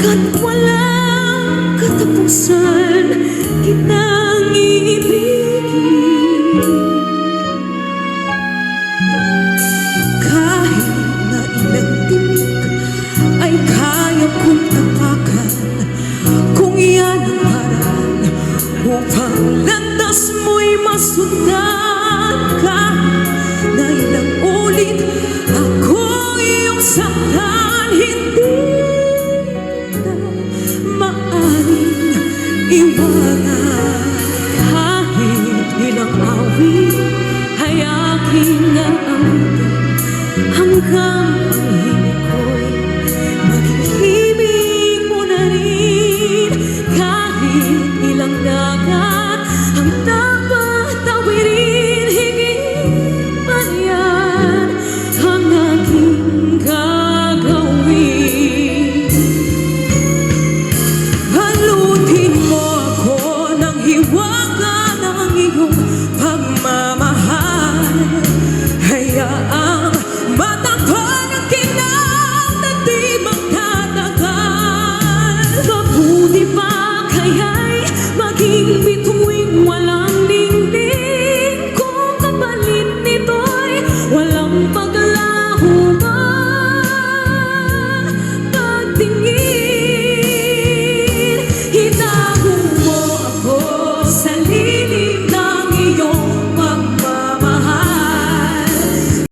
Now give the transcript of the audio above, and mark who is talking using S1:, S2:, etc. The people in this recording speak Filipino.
S1: Hanggat walang katapusan kitang ibigin. Kahit na ilang tinik ay kaya kong tapakan, kung yan ang paraan upang landas mo'y masundan ka. Na ilang ulit ako iyong saktan, hindi na maaring iwan.